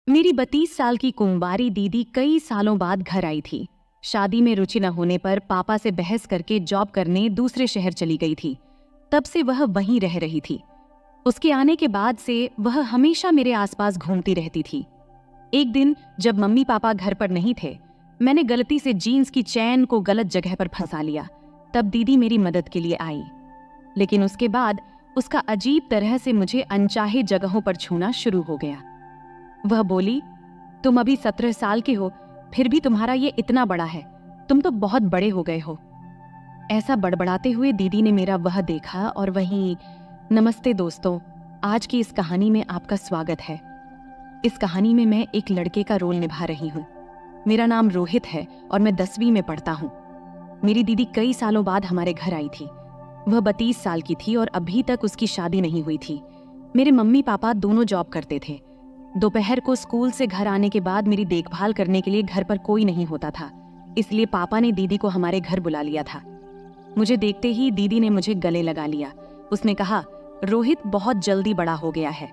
मेरी 32 साल की कुंवारी दीदी कई सालों बाद घर आई थी। शादी में रुचि न होने पर पापा से बहस करके जॉब करने दूसरे शहर चली गई थी। तब से वह वहीं रह रही थी। उसके आने के बाद से वह हमेशा मेरे आसपास घूमती रहती थी। एक दिन जब मम्मी पापा घर पर नहीं थे, मैंने गलती से जीन्स की चैन को गलत जगह पर फंसा लिया। तब दीदी मेरी मदद के लिए आई, लेकिन उसके बाद उसका अजीब तरह से मुझे अनचाहे जगहों पर छूना शुरू हो गया। वह बोली, तुम अभी 17 साल के हो, फिर भी तुम्हारा ये इतना बड़ा है, तुम तो बहुत बड़े हो गए हो। ऐसा बड़बड़ाते हुए दीदी ने मेरा वह देखा और वहीं, नमस्ते दोस्तों, आज की इस कहानी में आपका स्वागत है। इस कहानी में मैं एक लड़के का रोल निभा रही हूँ। मेरा नाम रोहित है और मैं 10वीं में पढ़ता हूँ। मेरी दीदी कई सालों बाद हमारे घर आई थी। वह 32 साल की थी और अभी तक उसकी शादी नहीं हुई थी। मेरे मम्मी पापा दोनों जॉब करते थे। दोपहर को स्कूल से घर आने के बाद मेरी देखभाल करने के लिए घर पर कोई नहीं होता था, इसलिए पापा ने दीदी को हमारे घर बुला लिया था। मुझे देखते ही दीदी ने मुझे गले लगा लिया। उसने कहा, रोहित बहुत जल्दी बड़ा हो गया है।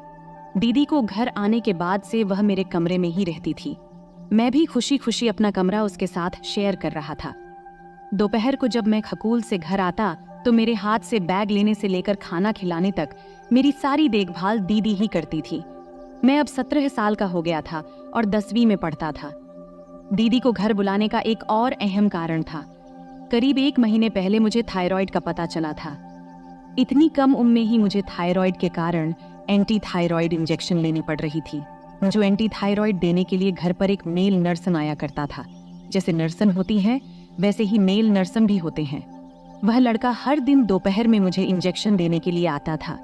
दीदी को घर आने के बाद से वह मेरे कमरे में ही रहती थी। मैं भी खुशी खुशी अपना कमरा उसके साथ शेयर कर रहा था। दोपहर को जब मैं स्कूल से घर आता तो मेरे हाथ से बैग लेने से लेकर खाना खिलाने तक मेरी सारी देखभाल दीदी ही करती थी। मैं अब 17 साल का हो गया था और 10वीं में पढ़ता था। दीदी को घर बुलाने का एक और अहम कारण था। करीब 1 महीने पहले मुझे थायराइड का पता चला था। इतनी कम उम्र में ही मुझे थायराइड के कारण एंटी थायराइड इंजेक्शन लेनी पड़ रही थी, जो एंटी थायराइड देने के लिए घर पर एक मेल नर्सन आया करता था। जैसे नर्सन होती हैं, वैसे ही मेल नर्सन भी होते हैं। वह लड़का हर दिन दोपहर में मुझे इंजेक्शन देने के लिए आता था।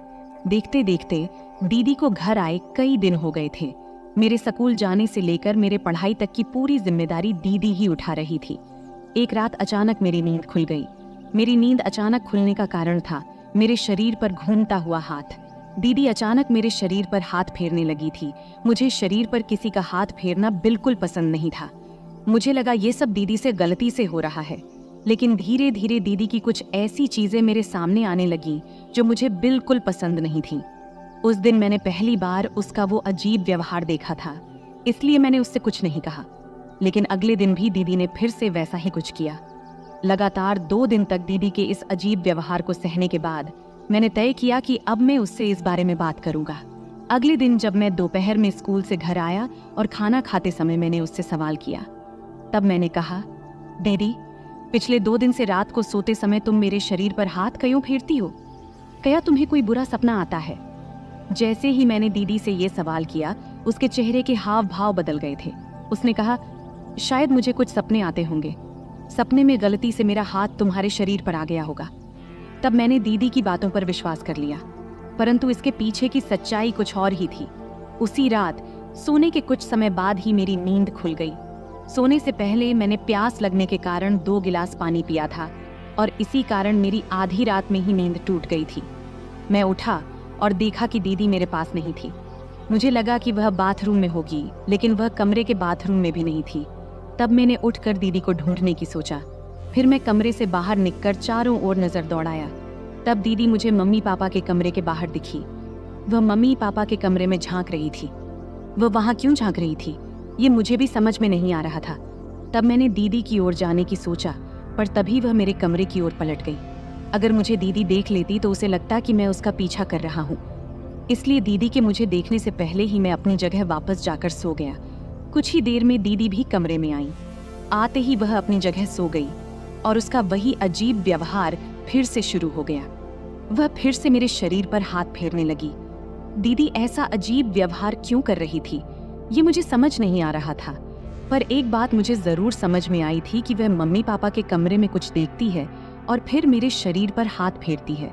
देखते देखते दीदी को घर आए कई दिन हो गए थे। मेरे स्कूल जाने से लेकर मेरे पढ़ाई तक की पूरी जिम्मेदारी दीदी ही उठा रही थी। एक रात अचानक मेरी नींद खुल गई। मेरी नींद अचानक खुलने का कारण था मेरे शरीर पर घूमता हुआ हाथ। दीदी अचानक मेरे शरीर पर हाथ फेरने लगी थी। मुझे शरीर पर किसी का हाथ फेरना बिल्कुल पसंद नहीं था। मुझे लगा ये सब दीदी से गलती से हो रहा है, लेकिन धीरे धीरे दीदी की कुछ ऐसी चीजें मेरे सामने आने लगी जो मुझे बिल्कुल पसंद नहीं थी। उस दिन मैंने पहली बार उसका वो अजीब व्यवहार देखा था, इसलिए मैंने उससे कुछ नहीं कहा। लेकिन अगले दिन भी दीदी ने फिर से वैसा ही कुछ किया। लगातार 2 दिन तक दीदी के इस अजीब व्यवहार को सहने के बाद मैंने तय किया कि अब मैं उससे इस बारे में बात करूंगा। अगले दिन जब मैं दोपहर में स्कूल से घर आया और खाना खाते समय मैंने उससे सवाल किया। तब मैंने कहा, दीदी, पिछले 2 दिन से रात को सोते समय तुम मेरे शरीर पर हाथ क्यों फेरती हो? क्या तुम्हें कोई बुरा सपना आता है? जैसे ही मैंने दीदी से ये सवाल किया, उसके चेहरे के हाव भाव बदल गए थे। उसने कहा, शायद मुझे कुछ सपने आते होंगे। सपने में गलती से मेरा हाथ तुम्हारे शरीर पर आ गया होगा। तब मैंने दीदी की बातों पर विश्वास कर लिया, परंतु इसके पीछे की सच्चाई कुछ और ही थी। उसी रात सोने के कुछ समय बाद ही मेरी नींद खुल गई। सोने से पहले मैंने प्यास लगने के कारण 2 गिलास पानी पिया था और इसी कारण मेरी आधी रात में ही नींद टूट गई थी। मैं उठा और देखा कि दीदी मेरे पास नहीं थी। मुझे लगा कि वह बाथरूम में होगी, लेकिन वह कमरे के बाथरूम में भी नहीं थी। तब मैंने उठकर दीदी को ढूंढने की सोचा। फिर मैं कमरे से बाहर निकलकर चारों ओर नजर दौड़ाया। तब दीदी मुझे मम्मी पापा के कमरे के बाहर दिखी। वह मम्मी पापा के कमरे में झांक रही थी। वह वहां क्यों झांक रही थी, ये मुझे भी समझ में नहीं आ रहा था। तब मैंने दीदी की ओर जाने की सोचा, पर तभी वह मेरे कमरे की ओर पलट गई। अगर मुझे दीदी देख लेती तो उसे लगता कि मैं उसका पीछा कर रहा हूँ, इसलिए दीदी के मुझे देखने से पहले ही मैं अपनी जगह वापस जाकर सो गया। कुछ ही देर में दीदी भी कमरे में आई। आते ही वह अपनी जगह सो गई और उसका वही अजीब व्यवहार फिर से शुरू हो गया। वह फिर से मेरे शरीर पर हाथ फेरने लगी। दीदी ऐसा अजीब व्यवहार क्यों कर रही थी, ये मुझे समझ नहीं आ रहा था। पर एक बात मुझे जरूर समझ में आई थी कि वह मम्मी पापा के कमरे में कुछ देखती है और फिर मेरे शरीर पर हाथ फेरती है।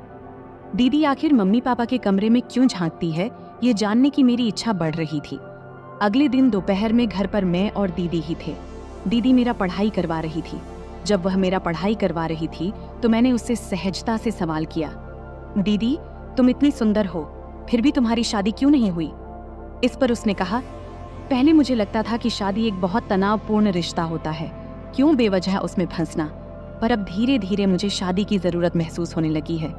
दीदी आखिर मम्मी पापा के कमरे में क्यों झांकती है, ये जानने की मेरी इच्छा बढ़ रही थी। अगले दिन दोपहर में घर पर मैं और दीदी ही थे। दीदी मेरा पढ़ाई करवा रही थी। जब वह मेरा पढ़ाई करवा रही थी तो मैंने उससे सहजता से सवाल किया, दीदी, तुम इतनी सुंदर हो, फिर भी तुम्हारी शादी क्यों नहीं हुई? इस पर उसने कहा, पहले मुझे लगता था कि शादी एक बहुत तनावपूर्ण रिश्ता होता है, क्यों बेवजह उसमें फंसना, पर अब धीरे धीरे मुझे शादी की जरूरत महसूस होने लगी है।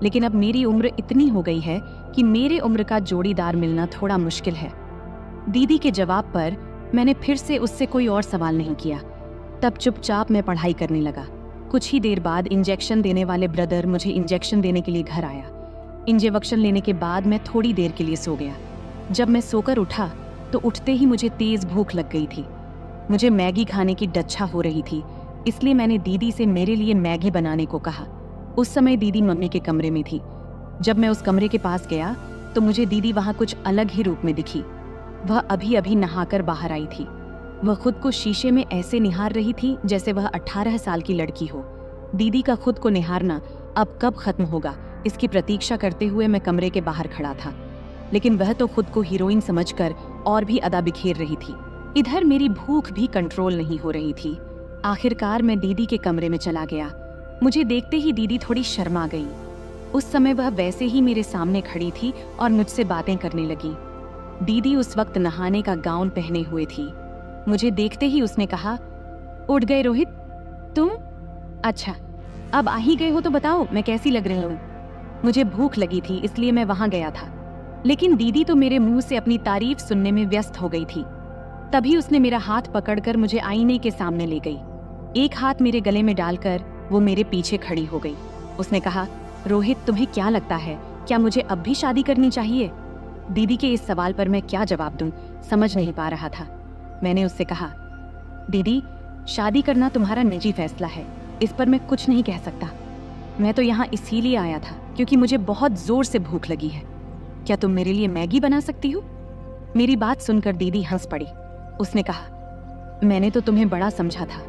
लेकिन अब मेरी उम्र इतनी हो गई है कि मेरे उम्र का जोड़ीदार मिलना थोड़ा मुश्किल है। दीदी के जवाब पर मैंने फिर से उससे कोई और सवाल नहीं किया। तब चुपचाप मैं पढ़ाई करने लगा। कुछ ही देर बाद इंजेक्शन देने वाले ब्रदर मुझे इंजेक्शन देने के लिए घर आया। इंजेक्शन लेने के बाद मैं थोड़ी देर के लिए सो गया। जब मैं सोकर उठा तो उठते ही मुझे तेज भूख लग गई थी। मुझे मैगी खाने की डच्छा हो रही थी, इसलिए मैंने दीदी से मेरे लिए मैगी बनाने को कहा। उस समय दीदी मम्मी के कमरे में थी। जब मैं उस कमरे के पास गया तो मुझे दीदी वहां कुछ अलग ही रूप में दिखी। वह अभी अभी नहाकर बाहर आई थी। वह खुद को शीशे में ऐसे निहार रही थी जैसे वह 18 साल की लड़की हो। दीदी का खुद को निहारना अब कब खत्म होगा, इसकी प्रतीक्षा करते हुए मैं कमरे के बाहर खड़ा था। लेकिन वह तो खुद को हीरोइन समझकर और भी अदा बिखेर रही थी। इधर मेरी भूख भी कंट्रोल नहीं हो रही थी। आखिरकार मैं दीदी के कमरे में चला गया। मुझे देखते ही दीदी थोड़ी शर्मा गई। उस समय वह वैसे ही मेरे सामने खड़ी थी और मुझसे बातें करने लगी। दीदी उस वक्त नहाने का गाउन पहने हुए थी। मुझे देखते ही उसने कहा, उठ गए रोहित तुम? अच्छा, अब आ ही गए हो तो बताओ मैं कैसी लग रही हूँ। मुझे भूख लगी थी इसलिए मैं वहां गया था, लेकिन दीदी तो मेरे मुंह से अपनी तारीफ सुनने में व्यस्त हो गई थी। तभी उसने मेरा हाथ पकड़कर मुझे आईने के सामने ले गई। एक हाथ मेरे गले में डालकर वो मेरे पीछे खड़ी हो गई। उसने कहा, रोहित तुम्हें क्या लगता है, क्या मुझे अब भी शादी करनी चाहिए? दीदी के इस सवाल पर मैं क्या जवाब दूं, समझ नहीं पा रहा था। मैंने उससे कहा, दीदी शादी करना तुम्हारा निजी फैसला है, इस पर मैं कुछ नहीं कह सकता। मैं तो यहाँ इसीलिए आया था क्योंकि मुझे बहुत जोर से भूख लगी है। क्या तुम मेरे लिए मैगी बना सकती हो? मेरी बात सुनकर दीदी हंस पड़ी। उसने कहा, मैंने तो तुम्हें बड़ा समझा था,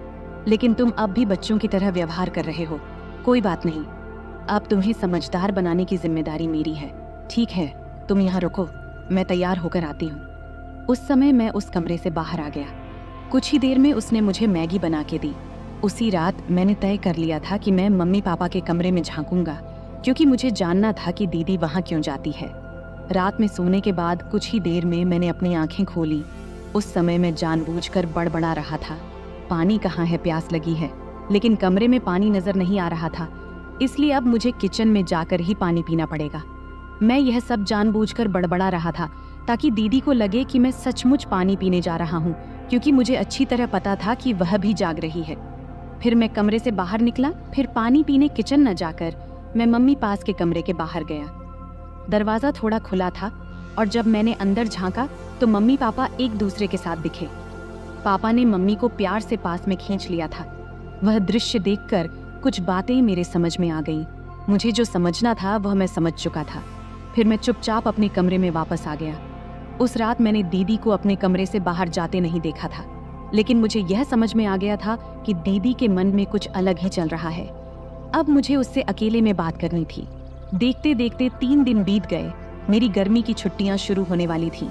लेकिन तुम अब भी बच्चों की तरह व्यवहार कर रहे हो। कोई बात नहीं, अब तुम्हें समझदार बनाने की जिम्मेदारी मेरी है। ठीक है, तुम यहाँ रुको, मैं तैयार होकर आती हूँ। उस समय मैं उस कमरे से बाहर आ गया। कुछ ही देर में उसने मुझे मैगी बना के दी। उसी रात मैंने तय कर लिया था कि मैं मम्मी पापा के कमरे में झांकूंगा, क्योंकि मुझे जानना था कि दीदी वहां क्यों जाती है। रात में सोने के बाद कुछ ही देर में मैंने अपनी आंखें खोली। उस समय मैं जानबूझकर बड़बड़ा रहा था, पानी कहाँ है, प्यास लगी है। लेकिन कमरे में पानी नजर नहीं आ रहा था, इसलिए अब मुझे किचन में जाकर ही पानी पीना पड़ेगा। मैं यह सब जानबूझकर बड़बड़ा रहा था ताकि दीदी को लगे कि मैं सचमुच पानी पीने जा रहा हूँ, क्योंकि मुझे अच्छी तरह पता था कि वह भी जाग रही है। फिर मैं कमरे से बाहर निकला। फिर पानी पीने किचन न जाकर मैं मम्मी पास के कमरे के बाहर गया। दरवाजा थोड़ा खुला था और जब मैंने अंदर झांका तो मम्मी पापा एक दूसरे के साथ दिखे। पापा ने मम्मी को प्यार से पास में खींच लिया था। वह दृश्य देखकर कुछ बातें मेरे समझ में आ गईं। मुझे जो समझना था वह मैं समझ चुका था। फिर मैं चुपचाप अपने कमरे में वापस आ गया। उस रात मैंने दीदी को अपने कमरे से बाहर जाते नहीं देखा था, लेकिन मुझे यह समझ में आ गया था कि दीदी के मन में कुछ अलग ही चल रहा है। अब मुझे उससे अकेले में बात करनी थी। देखते देखते 3 दिन बीत गए। मेरी गर्मी की छुट्टियां शुरू होने वाली थीं।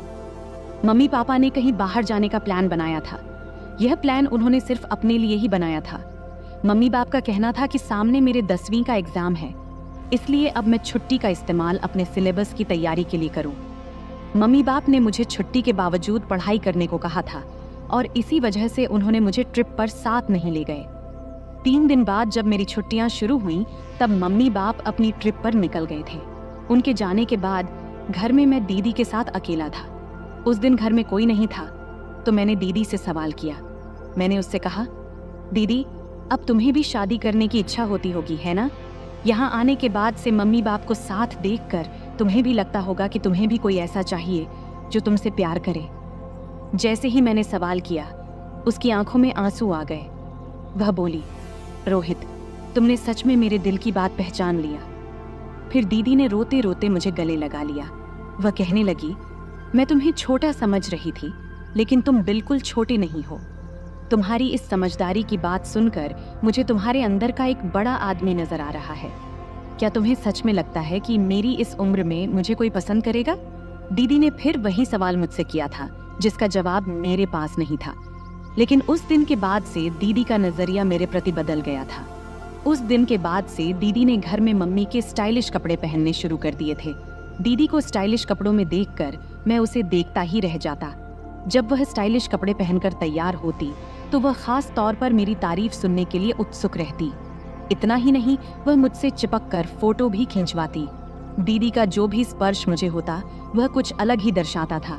मम्मी पापा ने कहीं बाहर जाने का प्लान बनाया था। यह प्लान उन्होंने सिर्फ अपने लिए ही बनाया था। मम्मी बाप का कहना था कि सामने मेरे 10वीं का एग्जाम है, इसलिए अब मैं छुट्टी का इस्तेमाल अपने सिलेबस की तैयारी के लिए करूं। मम्मी बाप ने मुझे छुट्टी के बावजूद पढ़ाई करने को कहा था और इसी वजह से उन्होंने मुझे ट्रिप पर साथ नहीं ले गए। 3 दिन बाद जब मेरी छुट्टियां शुरू हुईं, तब मम्मी बाप अपनी ट्रिप पर निकल गए थे। उनके जाने के बाद घर में मैं दीदी के साथ अकेला था। उस दिन घर में कोई नहीं था, तो मैंने दीदी से सवाल किया। मैंने उससे कहा, दीदी अब तुम्हें भी शादी करने की इच्छा होती होगी, है ना? यहाँ आने के बाद से मम्मी बाप को साथ देखकर तुम्हें भी लगता होगा कि तुम्हें भी कोई ऐसा चाहिए जो तुमसे प्यार करे। जैसे ही मैंने सवाल किया, उसकी आंखों में आंसू आ गए। वह बोली, रोहित तुमने सच में मेरे दिल की बात पहचान लिया। फिर दीदी ने रोते रोते मुझे गले लगा लिया। वह कहने लगी, मैं तुम्हें छोटा समझ रही थी, लेकिन तुम बिल्कुल छोटे नहीं हो। तुम्हारी इस समझदारी की बात सुनकर मुझे तुम्हारे अंदर का एक बड़ा आदमी नजर आ रहा है। क्या तुम्हें सच में लगता है कि मेरी इस उम्र में मुझे कोई पसंद करेगा? दीदी ने फिर वही सवाल मुझसे किया था जिसका जवाब मेरे पास नहीं था। लेकिन उस दिन के बाद से दीदी का नजरिया मेरे प्रति बदल गया था। उस दिन के बाद से दीदी ने घर में मम्मी के स्टाइलिश कपड़े पहनने शुरू कर दिए थे। दीदी को स्टाइलिश कपड़ों में देखकर मैं उसे देखता ही रह जाता। जब वह स्टाइलिश कपड़े पहनकर तैयार होती तो वह खास तौर पर मेरी तारीफ सुनने के लिए उत्सुक रहती। इतना ही नहीं, वह मुझसे चिपक कर फोटो भी खिंचवाती। दीदी का जो भी स्पर्श मुझे होता वह कुछ अलग ही दर्शाता था।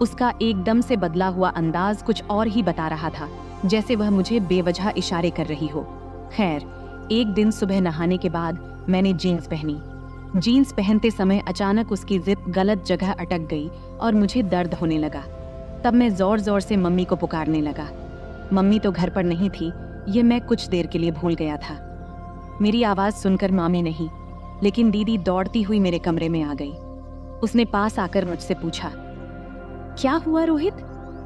उसका एकदम से बदला हुआ अंदाज कुछ और ही बता रहा था, जैसे वह मुझे बेवजह इशारे कर रही हो। खैर, एक दिन सुबह नहाने के बाद मैंने जीन्स पहनी। जीन्स पहनते समय अचानक उसकी जिप गलत जगह अटक गई और मुझे दर्द होने लगा। तब मैं जोर जोर से मम्मी को पुकारने लगा। मम्मी तो घर पर नहीं थी, ये मैं कुछ देर के लिए भूल गया था। मेरी आवाज़ सुनकर मामी नहीं, लेकिन दीदी दौड़ती हुई मेरे कमरे में आ गई। उसने पास आकर मुझसे पूछा, क्या हुआ रोहित?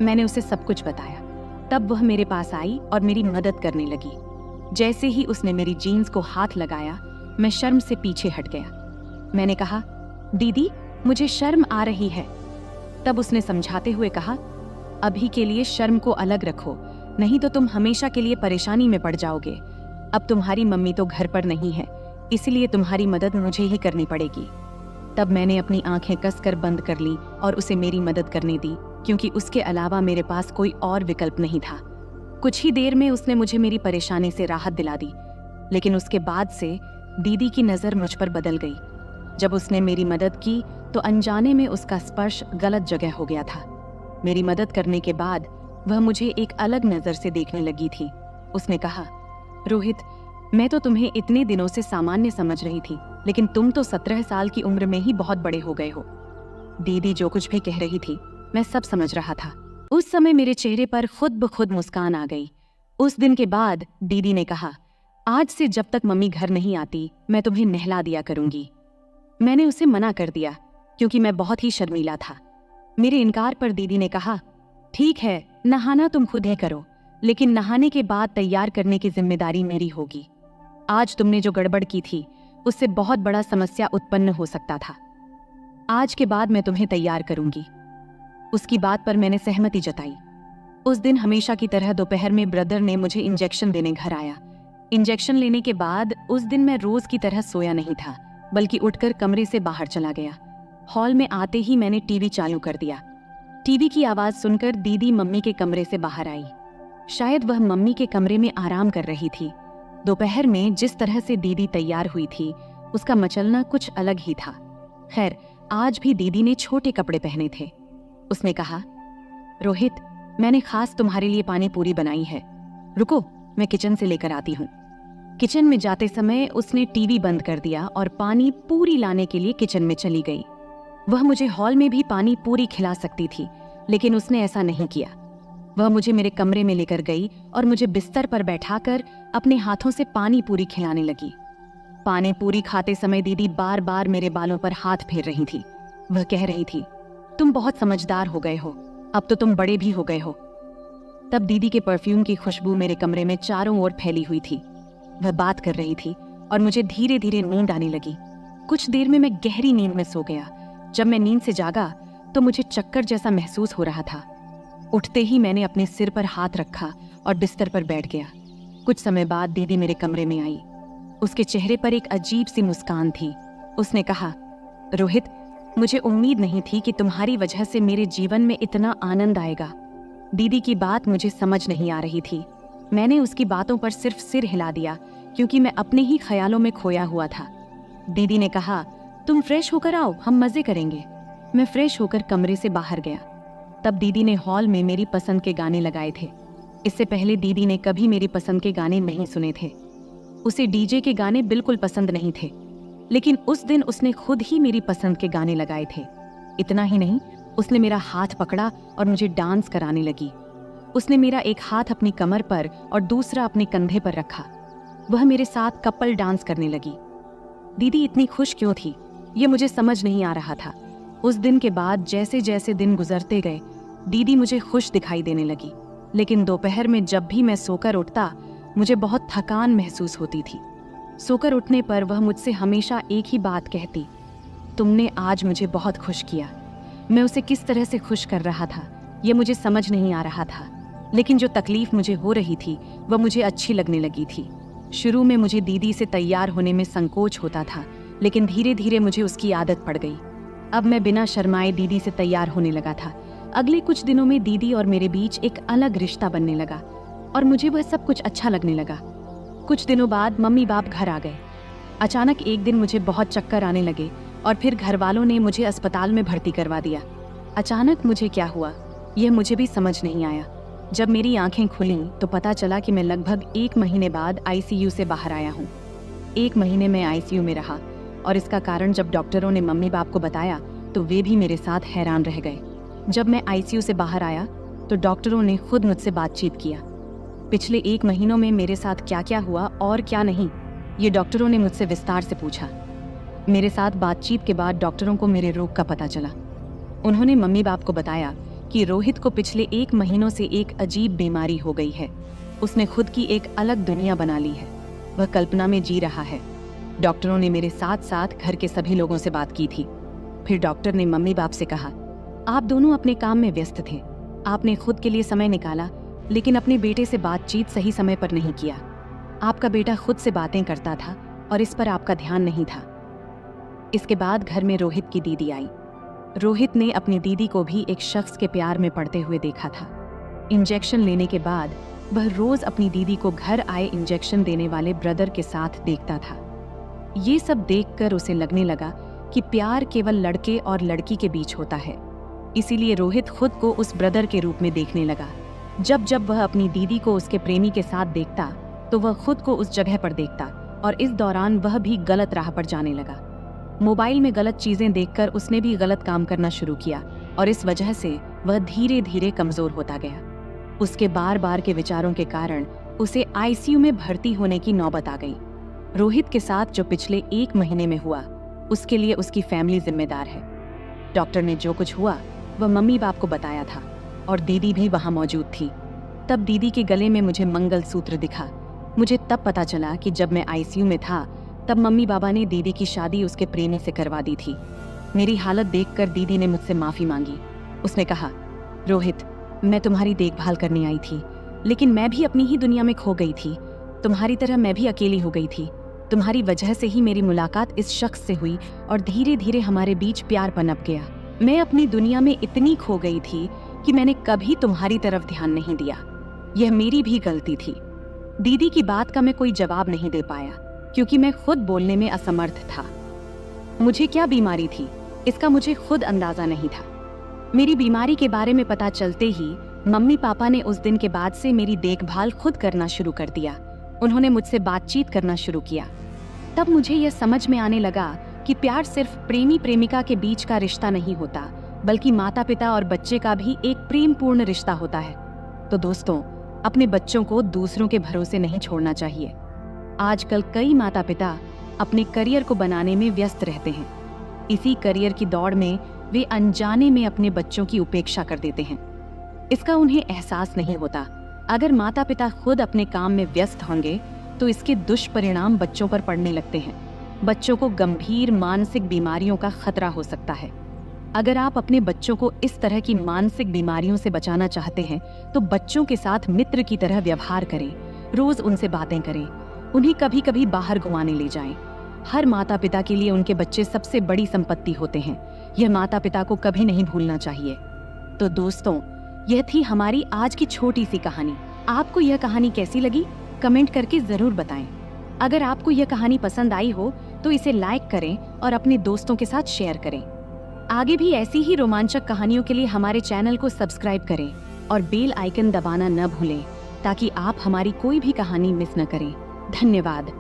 मैंने उसे सब कुछ बताया। तब वह मेरे पास आई और मेरी मदद करने लगी। जैसे ही उसने मेरी जीन्स को हाथ लगाया, मैं शर्म से पीछे हट गया। मैंने कहा, दीदी मुझे शर्म आ रही है। तब उसने समझाते हुए कहा, अभी के लिए शर्म को अलग रखो, नहीं तो तुम हमेशा के लिए परेशानी में पड़ जाओगे। अब तुम्हारी मम्मी तो घर पर नहीं है, इसलिए तुम्हारी मदद मुझे ही करनी पड़ेगी। तब मैंने अपनी आंखें कसकर बंद कर ली और उसे मेरी मदद करने दी, क्योंकि उसके अलावा मेरे पास कोई और विकल्प नहीं था। कुछ ही देर में उसने मुझे मेरी परेशानी से राहत दिला दी, लेकिन उसके बाद से दीदी की नज़र मुझ पर बदल गई। जब उसने मेरी मदद की तो अनजाने में उसका स्पर्श गलत जगह हो गया था। मेरी मदद करने के बाद वह मुझे एक अलग नज़र से देखने लगी थी। उसने कहा, रोहित, मैं तो तुम्हें इतने दिनों से सामान्य समझ रही थी, लेकिन तुम तो 17 साल की उम्र में ही बहुत बड़े हो गए हो। दीदी जो कुछ भी कह रही थी मैं सब समझ रहा था। उस समय मेरे चेहरे पर खुद ब खुद मुस्कान आ गई। उस दिन के बाद दीदी ने कहा, आज से जब तक मम्मी घर नहीं आती मैं तुम्हें नहला दिया करूंगी। मैंने उसे मना कर दिया, क्योंकि मैं बहुत ही शर्मीला था। मेरे इनकार पर दीदी ने कहा, ठीक है, नहाना तुम खुद ही करो, लेकिन नहाने के बाद तैयार करने की जिम्मेदारी मेरी होगी। आज तुमने जो गड़बड़ की थी उससे बहुत बड़ा समस्या उत्पन्न हो सकता था। आज के बाद मैं तुम्हें तैयार करूंगी। उसकी बात पर मैंने सहमति जताई। उस दिन हमेशा की तरह दोपहर में ब्रदर ने मुझे इंजेक्शन देने घर आया। इंजेक्शन लेने के बाद उस दिन मैं रोज की तरह सोया नहीं था, बल्कि उठकर कमरे से बाहर चला गया। हॉल में आते ही मैंने टीवी चालू कर दिया। टीवी की आवाज सुनकर दीदी मम्मी के कमरे से बाहर आई। शायद वह मम्मी के कमरे में आराम कर रही थी। दोपहर में जिस तरह से दीदी तैयार हुई थी उसका मचलना कुछ अलग ही था। खैर, आज भी दीदी ने छोटे कपड़े पहने थे। उसने कहा, रोहित, मैंने खास तुम्हारे लिए पानी पूरी बनाई है, रुको मैं किचन से लेकर आती हूँ। किचन में जाते समय उसने टीवी बंद कर दिया और पानी पूरी लाने के लिए किचन में चली गई। वह मुझे हॉल में भी पानी पूरी खिला सकती थी, लेकिन उसने ऐसा नहीं किया। वह मुझे मेरे कमरे में लेकर गई और मुझे बिस्तर पर बैठाकर अपने हाथों से पानी पूरी खिलाने लगी। पानी पूरी खाते समय दीदी बार बार मेरे बालों पर हाथ फेर रही थी। वह कह रही थी, तुम बहुत समझदार हो गए हो, अब तो तुम बड़े भी हो गए हो। तब दीदी के परफ्यूम की खुशबू मेरे कमरे में चारों ओर फैली हुई थी। वह बात कर रही थी और मुझे धीरे धीरे नींद आने लगी। कुछ देर में मैं गहरी नींद में सो गया। जब मैं नींद से जागा तो मुझे चक्कर जैसा महसूस हो रहा था। उठते ही मैंने अपने सिर पर हाथ रखा और बिस्तर पर बैठ गया। कुछ समय बाद दीदी मेरे कमरे में आई। उसके चेहरे पर एक अजीब सी मुस्कान थी। उसने कहा, रोहित, मुझे उम्मीद नहीं थी कि तुम्हारी वजह से मेरे जीवन में इतना आनंद आएगा। दीदी की बात मुझे समझ नहीं आ रही थी। मैंने उसकी बातों पर सिर्फ सिर हिला दिया, क्योंकि मैं अपने ही ख्यालों में खोया हुआ था। दीदी ने कहा, तुम फ्रेश होकर आओ, हम मजे करेंगे। मैं फ्रेश होकर कमरे से बाहर गया। तब दीदी ने हॉल में मेरी पसंद के गाने लगाए थे। इससे पहले दीदी ने कभी मेरी पसंद के गाने नहीं सुने थे। उसे डीजे के गाने बिल्कुल पसंद नहीं थे, लेकिन उस दिन उसने खुद ही मेरी पसंद के गाने लगाए थे। इतना ही नहीं, उसने मेरा हाथ पकड़ा और मुझे डांस कराने लगी। उसने मेरा एक हाथ अपनी कमर पर और दूसरा अपने कंधे पर रखा। वह मेरे साथ कपल डांस करने लगी। दीदी इतनी खुश क्यों थी, ये मुझे समझ नहीं आ रहा था। उस दिन के बाद जैसे जैसे दिन गुजरते गए, दीदी मुझे खुश दिखाई देने लगी। लेकिन दोपहर में जब भी मैं सोकर उठता, मुझे बहुत थकान महसूस होती थी। सोकर उठने पर वह मुझसे हमेशा एक ही बात कहती, तुमने आज मुझे बहुत खुश किया। मैं उसे किस तरह से खुश कर रहा था, ये मुझे समझ नहीं आ रहा था। लेकिन जो तकलीफ मुझे हो रही थी वह मुझे अच्छी लगने लगी थी। शुरू में मुझे दीदी से तैयार होने में संकोच होता था, लेकिन धीरे धीरे मुझे उसकी आदत पड़ गई। अब मैं बिना शर्माए दीदी से तैयार होने लगा था। अगले कुछ दिनों में दीदी और मेरे बीच एक अलग रिश्ता बनने लगा और मुझे वह सब कुछ अच्छा लगने लगा। कुछ दिनों बाद मम्मी बाप घर आ गए। अचानक एक दिन मुझे बहुत चक्कर आने लगे और फिर घर वालों ने मुझे अस्पताल में भर्ती करवा दिया। अचानक मुझे क्या हुआ, यह मुझे भी समझ नहीं आया। जब मेरी आंखें खुलीं तो पता चला कि मैं लगभग 1 महीने बाद आईसीयू से बाहर आया हूँ। 1 महीने में आईसीयू में रहा और इसका कारण जब डॉक्टरों ने मम्मी बाप को बताया तो वे भी मेरे साथ हैरान रह गए। जब मैं आईसीयू से बाहर आया तो डॉक्टरों ने खुद मुझसे बातचीत किया। पिछले 1 महीनों में मेरे साथ क्या क्या हुआ और क्या नहीं, ये डॉक्टरों ने मुझसे विस्तार से पूछा। मेरे साथ बातचीत के बाद डॉक्टरों को मेरे रोग का पता चला। उन्होंने मम्मी बाप को बताया कि रोहित को पिछले 1 महीनों से एक अजीब बीमारी हो गई है। उसने खुद की एक अलग दुनिया बना ली है, वह कल्पना में जी रहा है। डॉक्टरों ने मेरे साथ साथ घर के सभी लोगों से बात की थी। फिर डॉक्टर ने मम्मी बाप से कहा, आप दोनों अपने काम में व्यस्त थे, आपने खुद के लिए समय निकाला, लेकिन अपने बेटे से बातचीत सही समय पर नहीं किया। आपका बेटा खुद से बातें करता था और इस पर आपका ध्यान नहीं था। इसके बाद घर में रोहित की दीदी आई। रोहित ने अपनी दीदी को भी एक शख्स के प्यार में पड़ते हुए देखा था। इंजेक्शन लेने के बाद वह रोज अपनी दीदी को घर आए इंजेक्शन देने वाले ब्रदर के साथ देखता था। ये सब देखकर उसे लगने लगा कि प्यार केवल लड़के और लड़की के बीच होता है। इसीलिए रोहित खुद को उस ब्रदर के रूप में देखने लगा। जब जब वह अपनी दीदी को उसके प्रेमी के साथ देखता तो वह खुद को उस जगह पर देखता और इस दौरान वह भी गलत राह पर जाने लगा। मोबाइल में गलत चीजें देखकर उसने भी गलत काम करना शुरू किया और इस वजह से वह धीरे धीरे कमजोर होता गया। उसके बार बार के विचारों के कारण उसे आईसीयू में भर्ती होने की नौबत आ गई। रोहित के साथ जो पिछले 1 महीने में हुआ उसके लिए उसकी फैमिली जिम्मेदार है। डॉक्टर ने जो कुछ हुआ वह मम्मी बाप को बताया था और दीदी भी वहां मौजूद थी। तब दीदी के गले में मुझे मंगलसूत्र दिखा। मुझे तब पता चला कि जब मैं आईसीयू में था तब मम्मी बाबा ने दीदी की शादी उसके प्रेमी से करवा दी थी। मेरी हालत देखकर दीदी ने मुझसे माफी मांगी। उसने कहा, रोहित, मैं तुम्हारी देखभाल करने आई थी, लेकिन मैं भी अपनी ही दुनिया में खो गई थी। तुम्हारी तरह मैं भी अकेली हो गई थी। तुम्हारी वजह से ही मेरी मुलाकात इस शख्स से हुई और धीरे धीरे हमारे बीच प्यार पनप गया। मैं अपनी दुनिया में इतनी खो गई थी कि मैंने कभी तुम्हारी तरफ ध्यान नहीं दिया। यह मेरी भी गलती थी। दीदी की बात का मैं कोई जवाब नहीं दे पाया क्योंकि मैं खुद बोलने में असमर्थ था। मुझे क्या बीमारी थी इसका मुझे खुद अंदाजा नहीं था। मेरी बीमारी के बारे में पता चलते ही मम्मी पापा ने उस दिन के बाद से मेरी देखभाल खुद करना शुरू कर दिया। उन्होंने मुझसे बातचीत करना शुरू किया। तब मुझे यह समझ में आने लगा कि प्यार सिर्फ प्रेमी प्रेमिका के बीच का रिश्ता नहीं होता, बल्कि माता पिता और बच्चे का भी एक प्रेम पूर्ण रिश्ता होता है। तो दोस्तों, अपने बच्चों को दूसरों के भरोसे नहीं छोड़ना चाहिए। आजकल कई माता पिता अपने करियर को बनाने में व्यस्त रहते हैं। इसी करियर की दौड़ में वे अनजाने में अपने बच्चों की उपेक्षा कर देते हैं। इसका उन्हें एहसास नहीं होता। अगर माता पिता खुद अपने काम में व्यस्त होंगे तो इसके दुष्परिणाम बच्चों पर पड़ने लगते हैं। बच्चों को गंभीर मानसिक बीमारियों का खतरा हो सकता है। अगर आप अपने बच्चों को इस तरह की मानसिक बीमारियों से बचाना चाहते हैं तो बच्चों के साथ मित्र की तरह व्यवहार करें, रोज उनसे बातें करें, उन्हें कभी कभी बाहर घुमाने ले जाएं। हर माता पिता के लिए उनके बच्चे सबसे बड़ी संपत्ति होते हैं। यह माता पिता को कभी नहीं भूलना चाहिए। तो दोस्तों, यह थी हमारी आज की छोटी सी कहानी। आपको यह कहानी कैसी लगी कमेंट करके जरूर बताएं। अगर आपको यह कहानी पसंद आई हो तो इसे लाइक करें और अपने दोस्तों के साथ शेयर करें। आगे भी ऐसी ही रोमांचक कहानियों के लिए हमारे चैनल को सब्सक्राइब करें और बेल आइकन दबाना न भूलें ताकि आप हमारी कोई भी कहानी मिस न करें। धन्यवाद।